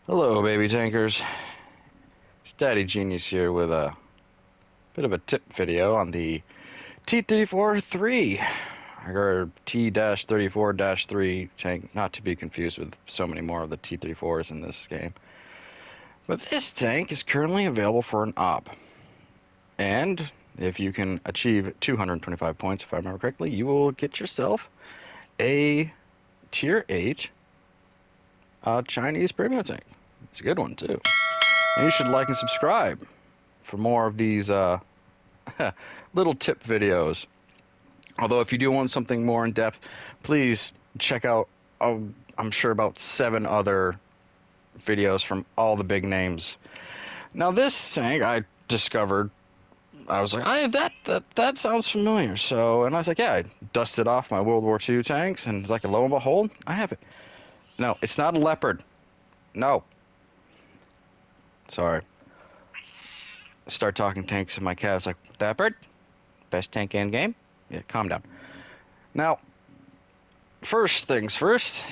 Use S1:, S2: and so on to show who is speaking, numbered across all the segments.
S1: Hello, baby tankers. It's Daddy Genius here with a bit of a tip video on the T-34-3, or T-34-3 tank, not to be confused with so many more of the T-34s in this game. But this tank is currently available for an op. And if you can achieve 225 points, if I remember correctly, you will get yourself a Tier 8 Chinese premium tank. It's a good one, too. And you should like and subscribe for more of these little tip videos. Although if you do want something more in depth, please check out, I'm sure, about 7 other videos from all the big names. Now this tank I discovered, I was like, that sounds familiar. So, and I was like, yeah, I dusted off my World War II tanks, and like, lo and behold, I have it. No, it's not a Leopard. No. Sorry. Start talking tanks, and my cat's like, Leopard? Best tank in game? Yeah, calm down. Now, first things first,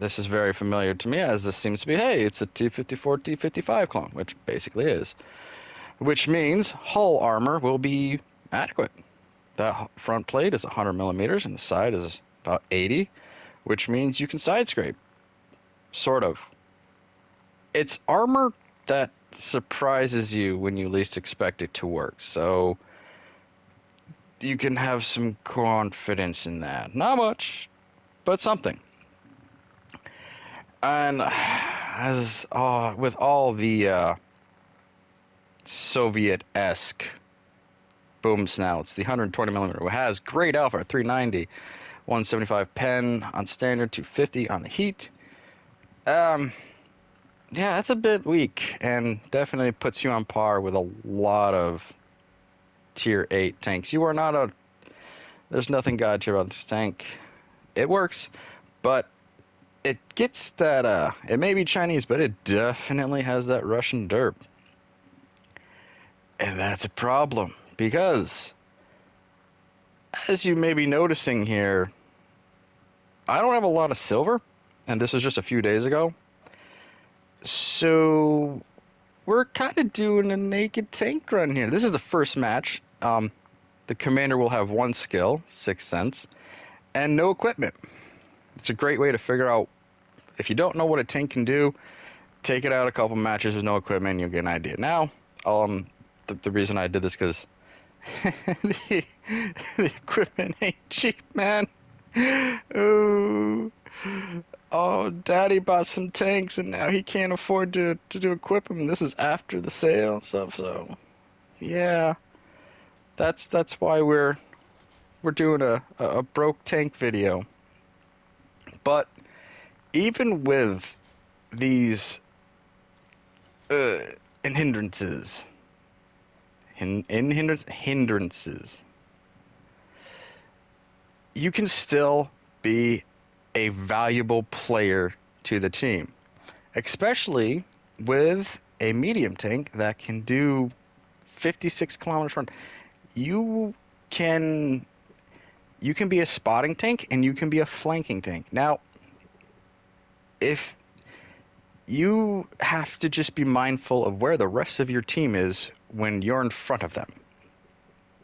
S1: this is very familiar to me, as this seems to be, hey, it's a T-54, T-55 clone, which basically is. Which means hull armor will be adequate. That front plate is 100 millimeters, and the side is about 80, which means you can side scrape. Sort of. It's armor that surprises you when you least expect it to work. So you can have some confidence in that. Not much, but something. And as with all the Soviet-esque boom snouts, the 120 millimeter has great alpha, 390, 175 pen on standard, 250 on the heat. Yeah, that's a bit weak, and definitely puts you on par with a lot of Tier 8 tanks. You are not a... There's nothing god tier about this tank. It works, but it gets that, it may be Chinese, but it definitely has that Russian derp. And that's a problem, because, as you may be noticing here, I don't have a lot of silver, and this was just a few days ago. So we're kind of doing a naked tank run here. This is the first match. The commander will have 1 skill, 6 cents, and no equipment. It's a great way to figure out, if you don't know what a tank can do, take it out a couple matches with no equipment and you'll get an idea. Now, the reason I did this because the equipment ain't cheap, man. Ooh. Oh, Daddy bought some tanks, and now he can't afford to equip them. This is after the sale and stuff, so yeah, that's why we're doing a broke tank video. But even with these hindrances, you can still be a valuable player to the team, especially with a medium tank that can do 56 kilometers per hour. You can be a spotting tank, and you can be a flanking tank. Now, if you have to just be mindful of where the rest of your team is when you're in front of them,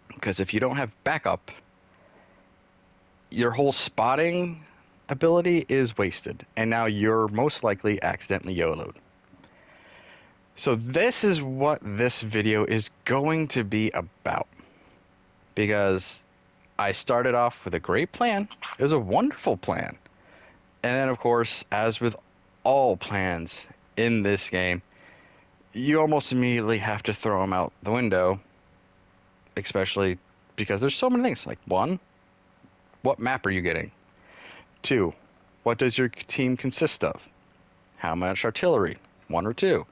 S1: because if you don't have backup, your whole spotting ability is wasted, and now you're most likely accidentally YOLO'd. So this is what this video is going to be about, because I started off with a great plan. It was a wonderful plan, and then of course, as with all plans in this game, you almost immediately have to throw them out the window, especially because there's so many things. Like, 1, what map are you getting? 2, what does your team consist of? How much artillery? 1 or 2?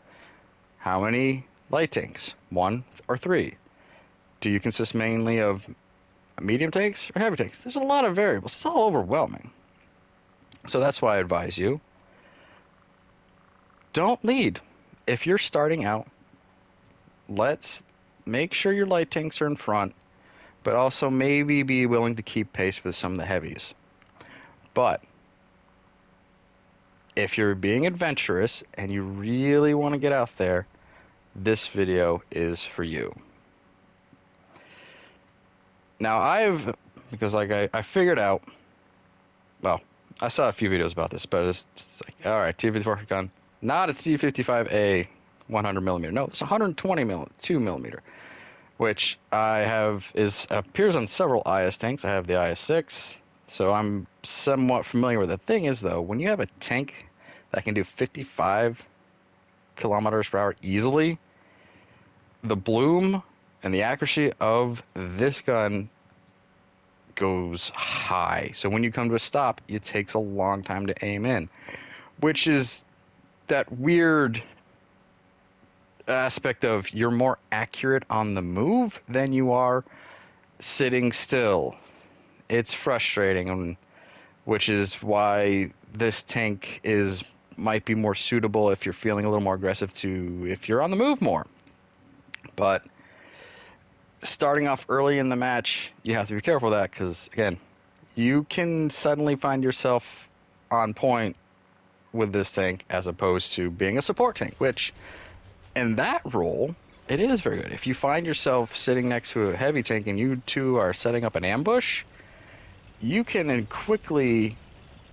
S1: How many light tanks? 1 or 3? Do you consist mainly of medium tanks or heavy tanks? There's a lot of variables. It's all overwhelming. So that's why I advise you, don't lead. If you're starting out, let's make sure your light tanks are in front, but also maybe be willing to keep pace with some of the heavies. But if you're being adventurous and you really want to get out there, this video is for you. Now because like I figured out, well, I saw a few videos about this, but it's like, all right, T-34 gun, not a T-55A 100 millimeter. No, it's 122 millimeter, which appears on several IS tanks. I have the IS-6, so I'm somewhat familiar with it. The thing is, though, when you have a tank that can do 55 kilometers per hour easily, the bloom and the accuracy of this gun goes high. So when you come to a stop, it takes a long time to aim in, which is that weird aspect of you're more accurate on the move than you are sitting still. It's frustrating, which is why this tank might be more suitable if you're feeling a little more aggressive if you're on the move more. But starting off early in the match, you have to be careful of that, because again, you can suddenly find yourself on point with this tank as opposed to being a support tank, which in that role, it is very good. If you find yourself sitting next to a heavy tank and you two are setting up an ambush, you can quickly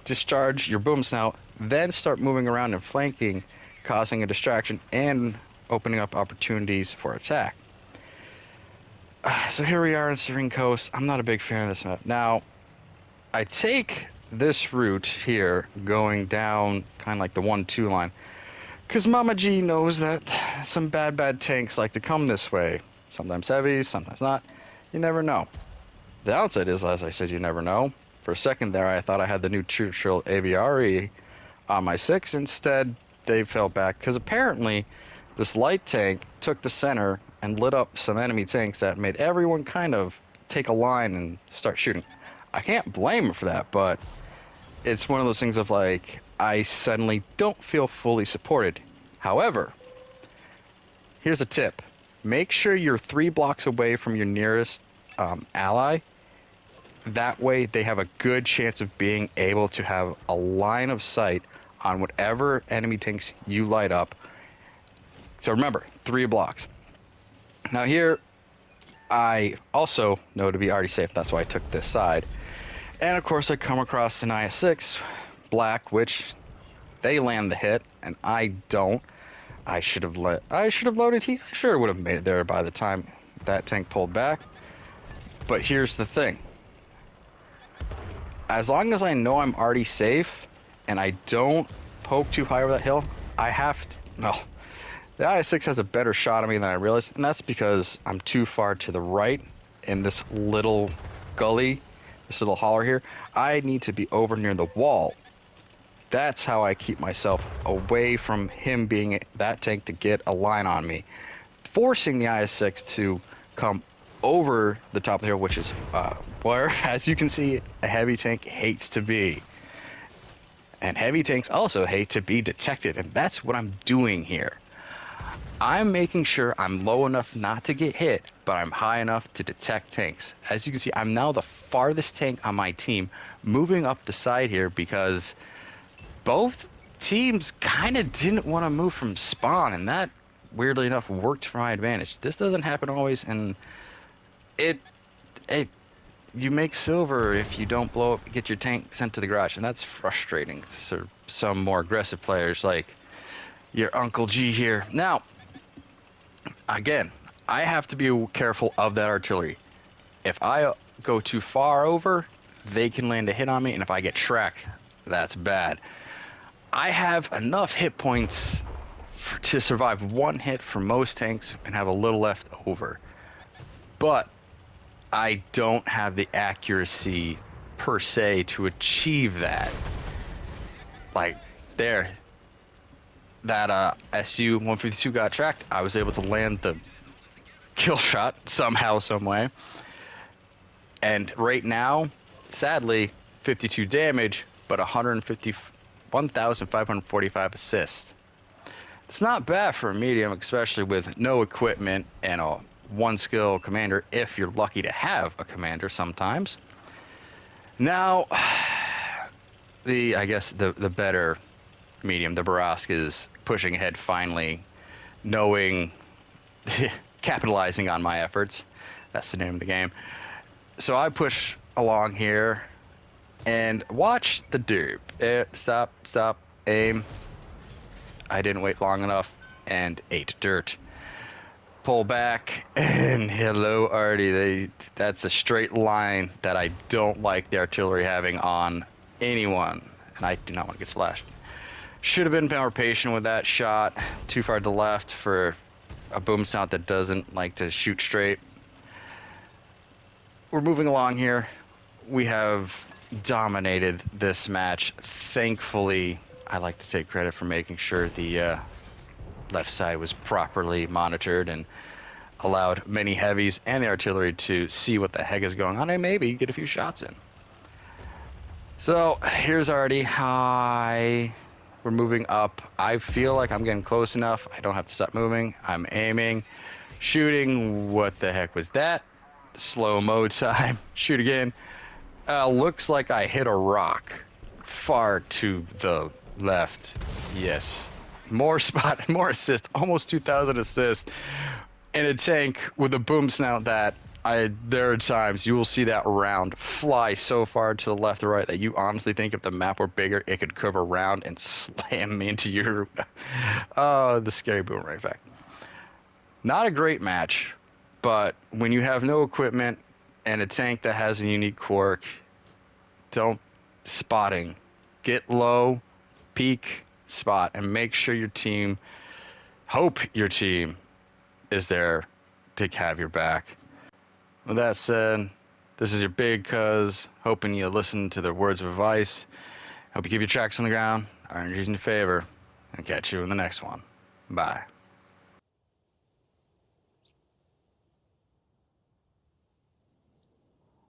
S1: discharge your boom snout, then start moving around and flanking, causing a distraction and opening up opportunities for attack. So here we are in Serene Coast. I'm not a big fan of this map. Now, I take this route here going down kind of like the 1-2 line, because Mama G knows that some bad tanks like to come this way. Sometimes heavy, sometimes not. You never know. The downside is, as I said, you never know. For a second there, I thought I had the new Churchill Aviary on my 6. Instead, they fell back, because apparently this light tank took the center and lit up some enemy tanks that made everyone kind of take a line and start shooting. I can't blame him for that, but it's one of those things of like, I suddenly don't feel fully supported. However, here's a tip. Make sure you're 3 blocks away from your nearest ally. That way they have a good chance of being able to have a line of sight on whatever enemy tanks you light up. So remember, 3 blocks. Now here, I also know to be already safe. That's why I took this side. And of course I come across an IS-6 black, which they land the hit and I don't. I should have loaded heat. I sure would have made it there by the time that tank pulled back. But here's the thing. As long as I know I'm already safe and I don't poke too high over that hill, the IS-6 has a better shot on me than I realized, and that's because I'm too far to the right in this little gully, this little holler here. I need to be over near the wall. That's how I keep myself away from him being that tank to get a line on me, forcing the IS-6 to come over the top of the hill, which is where, as you can see, a heavy tank hates to be. And heavy tanks also hate to be detected, and that's what I'm doing here. I'm making sure I'm low enough not to get hit, but I'm high enough to detect tanks. As you can see, I'm now the farthest tank on my team, moving up the side here because both teams kind of didn't want to move from spawn, and that, weirdly enough, worked for my advantage. This doesn't happen always, and you make silver if you don't blow up, get your tank sent to the garage, and that's frustrating for some more aggressive players like your Uncle G here. Now, again, I have to be careful of that artillery. If I go too far over, they can land a hit on me, and if I get tracked, that's bad. I have enough hit points to survive 1 hit for most tanks and have a little left over. But I don't have the accuracy per se to achieve that. Like there, that SU-152 got tracked. I was able to land the kill shot somehow, some way. And right now, sadly, 52 damage, but 1,545 assists. It's not bad for a medium, especially with no equipment and a 1-skill commander, if you're lucky to have a commander sometimes. Now, I guess the better medium. The Barask is pushing ahead finally, knowing, capitalizing on my efforts. That's the name of the game. So I push along here and watch the dude. Stop, aim. I didn't wait long enough and ate dirt. Pull back, and hello, Artie. That's a straight line that I don't like the artillery having on anyone, and I do not want to get splashed. Should have been more patient with that shot. Too far to the left for a boom snout that doesn't like to shoot straight. We're moving along here. We have dominated this match. Thankfully, I like to take credit for making sure the left side was properly monitored and allowed many heavies and the artillery to see what the heck is going on and maybe get a few shots in. So here's Artie. Hi. We're moving up. I feel like I'm getting close enough. I don't have to stop moving. I'm aiming, shooting. What the heck was that? Slow-mo time. Shoot again. Looks like I hit a rock far to the left. Yes. More spot, more assist, almost 2,000 assists in a tank with a boom snout that there are times you will see that round fly so far to the left or right that you honestly think if the map were bigger, it could curve around and slam me into your, the scary boomerang effect. Not a great match, but when you have no equipment and a tank that has a unique quirk, spotting, get low, peek, spot, and make sure hope your team is there to have your back. With that said, this is your big cuz, hoping you listen to the words of advice. Hope you keep your tracks on the ground, our energies in your favor, and catch you in the next one. Bye.